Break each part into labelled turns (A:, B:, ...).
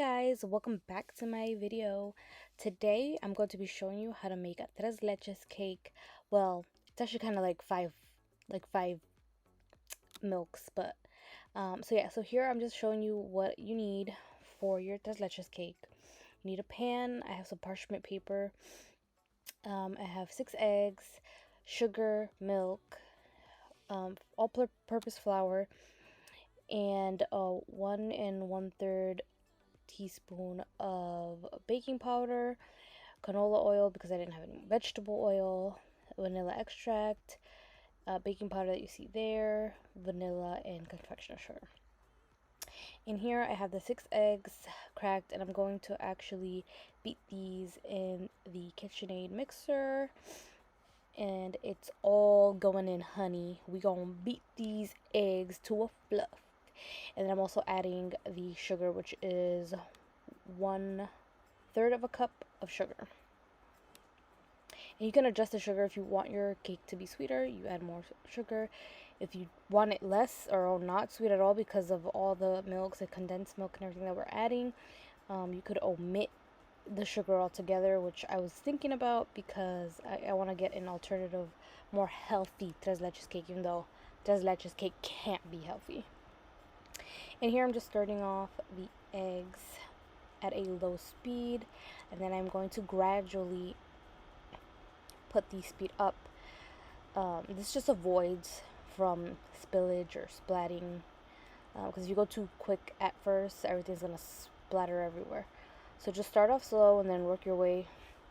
A: guys, welcome back to my video. Today I'm going to be showing you how to make a tres leches cake. Well, it's actually kind of like five milks, but so here I'm just showing you what you need for your tres leches cake. You need a pan. I have some parchment paper. I have 6 eggs, sugar, milk, all-purpose flour, and 1 1/3 teaspoon of baking powder, canola oil because I didn't have any vegetable oil, vanilla extract, baking powder that you see there, vanilla, and confectioner sugar. In here I have the 6 eggs cracked, and I'm going to actually beat these in the KitchenAid mixer, and it's all going in honey. We gonna beat these eggs to a fluff. And then I'm also adding the sugar, which is 1/3 of a cup of sugar. And you can adjust the sugar. If you want your cake to be sweeter, you add more sugar. If you want it less or not sweet at all because of all the milks and condensed milk and everything that we're adding, you could omit the sugar altogether, which I was thinking about because I want to get an alternative, more healthy tres leches cake, even though tres leches cake can't be healthy. And here I'm just starting off the eggs at a low speed, and then I'm going to gradually put the speed up. This just avoids from spillage or splatting, because if you go too quick at first, everything's gonna splatter everywhere. So just start off slow and then work your way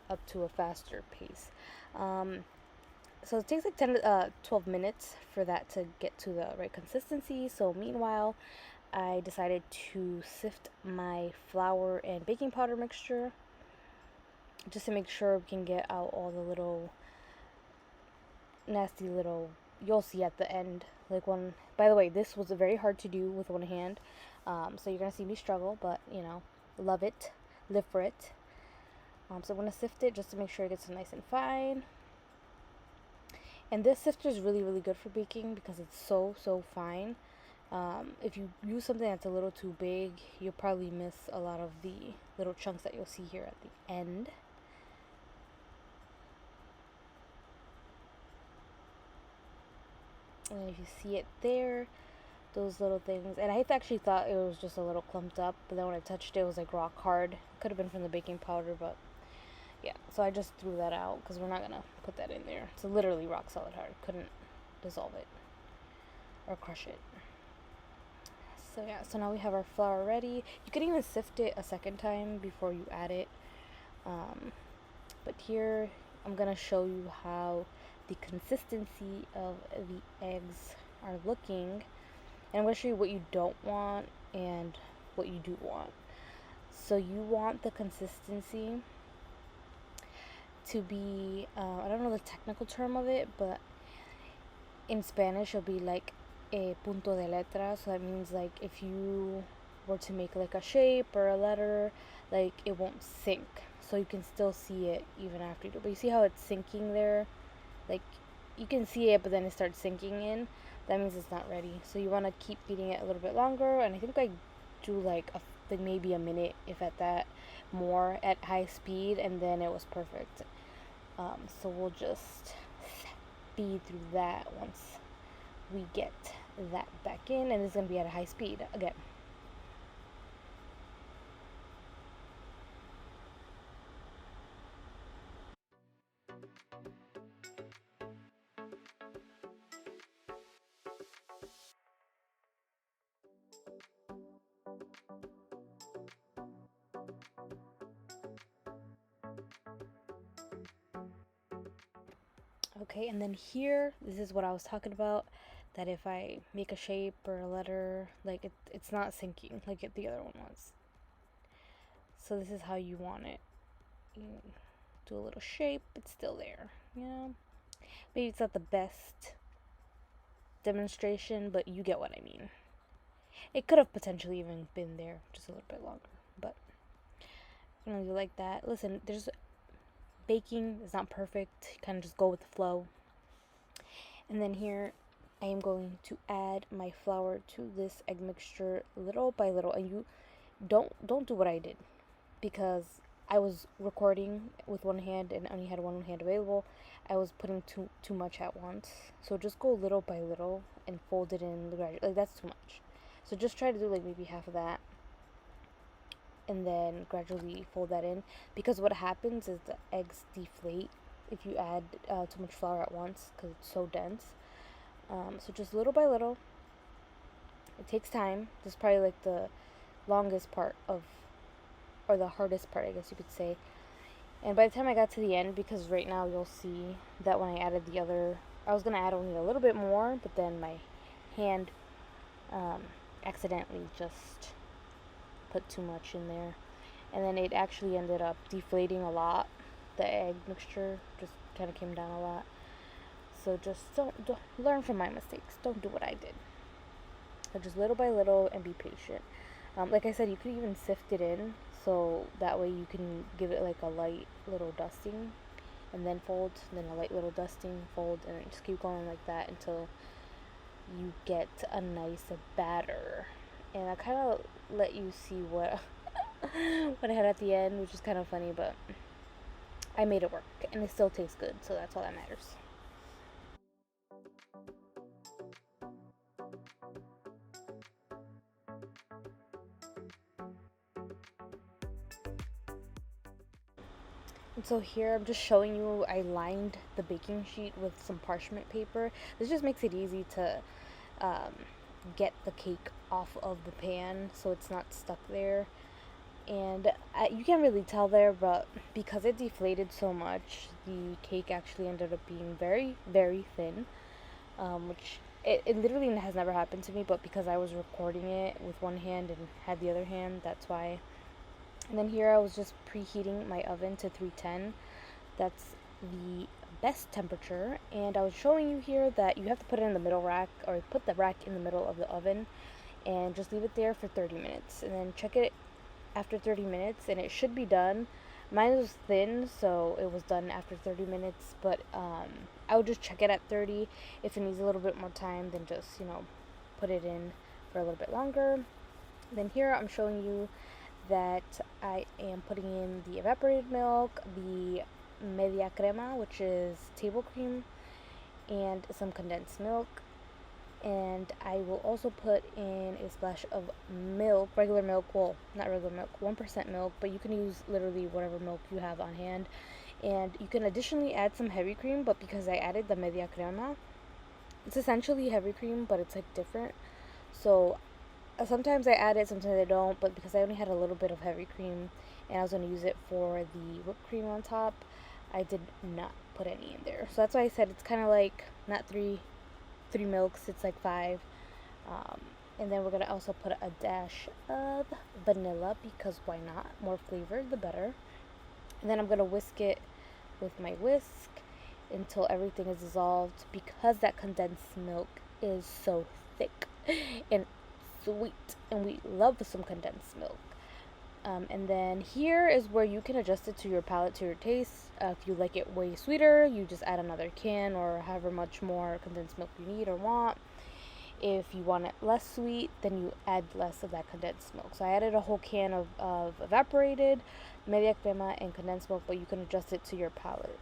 A: up to a faster pace. So it takes like 10 to 12 minutes for that to get to the right consistency. So meanwhile, I decided to sift my flour and baking powder mixture just to make sure we can get out all the little nasty little, you'll see at the end, like one. By the way, this was very hard to do with one hand, so you're gonna see me struggle, but love it, live for it. So I'm gonna sift it just to make sure it gets nice and fine. And this sifter is really good for baking because it's so fine. If you use something that's a little too big, you'll probably miss a lot of the little chunks that you'll see here at the end. And if you see it there, those little things, and I actually thought it was just a little clumped up, but then when I touched it, it was like rock hard. Could have been from the baking powder, but yeah, so I just threw that out because we're not gonna put that in there. It's literally rock solid hard. Couldn't dissolve it or crush it. So yeah, so now we have our flour ready. You can even sift it a second time before you add it. But here I'm gonna show you how the consistency of the eggs are looking. And I'm gonna show you what you don't want and what you do want. So you want the consistency to be, I don't know the technical term of it, but in Spanish it'll be like a punto de letra. So that means like if you were to make like a shape or a letter, like it won't sink, so you can still see it even after you do. But you see how it's sinking there? Like you can see it, but then it starts sinking in. That means it's not ready. So you want to keep beating it a little bit longer, and I think I do like maybe a minute, if at that, more at high speed, and then it was perfect. So we'll just speed through that once we get that back in, and it's gonna be at a high speed again. Okay, and then here, this is what I was talking about, that if I make a shape or a letter, like it's not sinking like the other one was. So this is how you want it. You do a little shape, it's still there, Maybe it's not the best demonstration, but you get what I mean. It could have potentially even been there just a little bit longer, but you like that. Listen, there's baking is not perfect. You kind of just go with the flow. And then here I am going to add my flour to this egg mixture little by little, and don't do what I did, because I was recording with one hand and only had one hand available. I was putting too much at once. So just go little by little and fold it in the graduate. Like, that's too much. So just try to do like maybe half of that, and then gradually fold that in, because what happens is the eggs deflate if you add too much flour at once, because it's so dense. So just little by little. It takes time. This is probably like the longest part of, or the hardest part, I guess you could say. And by the time I got to the end, because right now you'll see that when I added the other, I was going to add only a little bit more, but then my hand accidentally just put too much in there. And then it actually ended up deflating a lot. The egg mixture just kind of came down a lot. So just don't learn from my mistakes. Don't do what I did. So just little by little and be patient. Like I said, you could even sift it in, so that way you can give it like a light little dusting, and then fold, and then a light little dusting, fold, and then just keep going like that until you get a nice batter. And I kind of let you see what what I had at the end, which is kind of funny, but I made it work, and it still tastes good, so that's all that matters. And so here I'm just showing you, I lined the baking sheet with some parchment paper. This just makes it easy to um, get the cake off of the pan so it's not stuck there. And you can't really tell there, but because it deflated so much, the cake actually ended up being very, very thin, which it literally has never happened to me, but because I was recording it with one hand and had the other hand, that's why. And then here I was just preheating my oven to 310. That's the best temperature. And I was showing you here that you have to put it in the middle rack, or put the rack in the middle of the oven, and just leave it there for 30 minutes. And then check it after 30 minutes, and it should be done. Mine was thin, so it was done after 30 minutes, but I would just check it at 30. If it needs a little bit more time, then just, put it in for a little bit longer. Then here I'm showing you that I am putting in the evaporated milk, the media crema, which is table cream, and some condensed milk. And I will also put in a splash of milk, regular milk, well, not regular milk, 1% milk, but you can use literally whatever milk you have on hand. And you can additionally add some heavy cream, but because I added the media crema, it's essentially heavy cream, but it's like different. So sometimes I add it, sometimes I don't, but because I only had a little bit of heavy cream and I was going to use it for the whipped cream on top, I did not put any in there. So that's why I said it's kind of like not three milks, it's like 5. And then we're going to also put a dash of vanilla, because why not? More flavor, the better. And then I'm going to whisk it with my whisk until everything is dissolved, because that condensed milk is so thick and sweet, and we love some condensed milk. And then here is where you can adjust it to your palate, to your taste. If you like it way sweeter, you just add another can or however much more condensed milk you need or want. If you want it less sweet, then you add less of that condensed milk. So I added a whole can of evaporated media crema and condensed milk, but you can adjust it to your palate.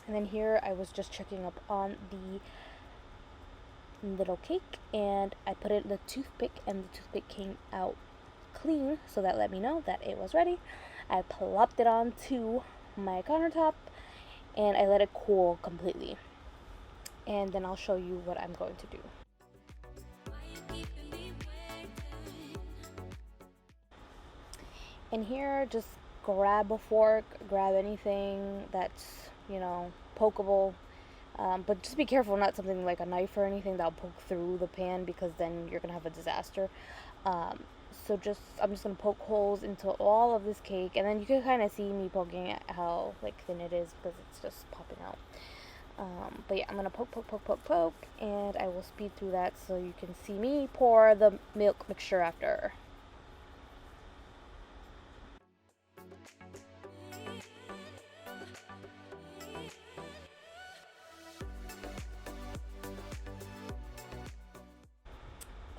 A: And then here I was just checking up on the little cake, and I put it in the toothpick, and the toothpick came out clean, so that let me know that it was ready. I plopped it onto my countertop and I let it cool completely, and then I'll show you what I'm going to do. And here, just grab a fork, grab anything that's, pokeable. But just be careful, not something like a knife or anything that'll poke through the pan, because then you're gonna have a disaster. So I'm just gonna poke holes into all of this cake, and then you can kind of see me poking at how like thin it is, because it's just popping out. But yeah, I'm gonna poke, and I will speed through that so you can see me pour the milk mixture after.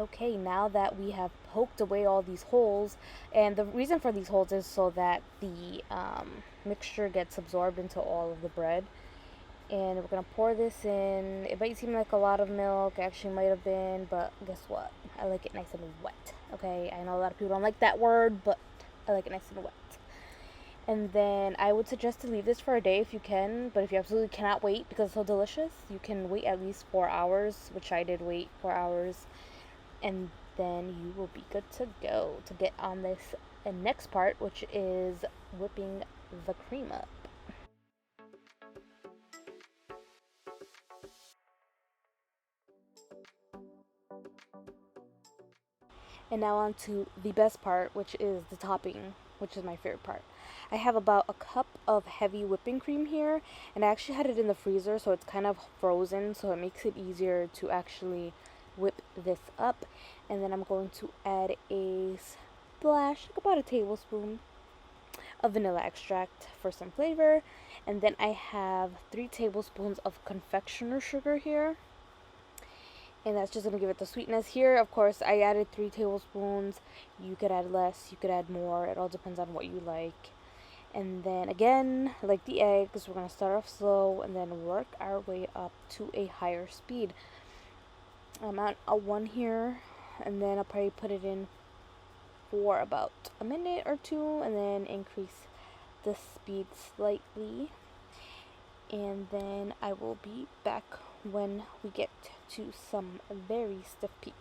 A: Okay, now that we have poked away all these holes, and the reason for these holes is so that the mixture gets absorbed into all of the bread. And we're gonna pour this in. It might seem like a lot of milk, actually might have been, but guess what? I like it nice and wet. Okay, I know a lot of people don't like that word, but I like it nice and wet. And then I would suggest to leave this for a day if you can, but if you absolutely cannot wait because it's so delicious, you can wait at least 4 hours, which I did wait 4 hours, and then you will be good to go to get on this next part, which is whipping the cream up. And now on to the best part, which is the topping, which is my favorite part. I have about a cup of heavy whipping cream here, and I actually had it in the freezer, so it's kind of frozen, so it makes it easier to actually whip this up. And then I'm going to add a splash, like about a tablespoon of vanilla extract for some flavor. And then I have 3 tablespoons of confectioner sugar here, and that's just going to give it the sweetness. Here, of course, I added 3 tablespoons. You could add less, you could add more. It all depends on what you like. And then again, like the eggs, we're going to start off slow and then work our way up to a higher speed. I'm at a 1 here, and then I'll probably put it in for about a minute or two and then increase the speed slightly. And then I will be back when we get to some very stiff peaks.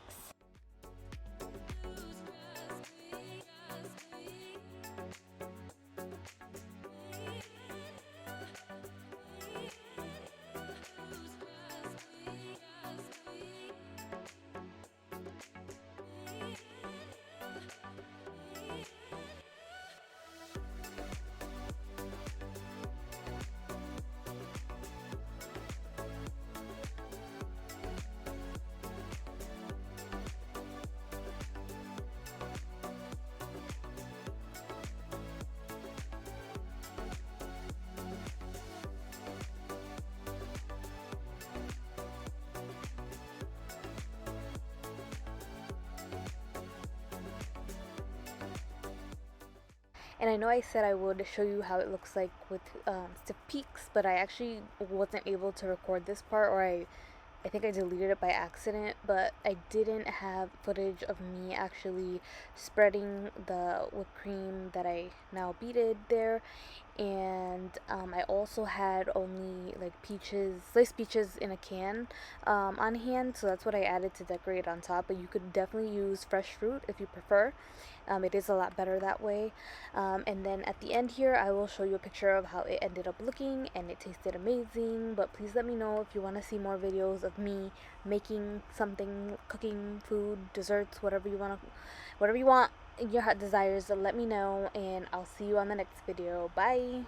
A: And I know I said I would show you how it looks like with stiff peaks, but I actually wasn't able to record this part, or I think I deleted it by accident, but I didn't have footage of me actually spreading the whipped cream that I now beated there. And I also had only like peaches, sliced peaches in a can on hand, so that's what I added to decorate on top. But you could definitely use fresh fruit if you prefer. It is a lot better that way. And then at the end here, I will show you a picture of how it ended up looking, and it tasted amazing. But please let me know if you want to see more videos of me making something, cooking food, desserts, whatever you want your heart desires. Let me know, and I'll see you on the next video. Bye.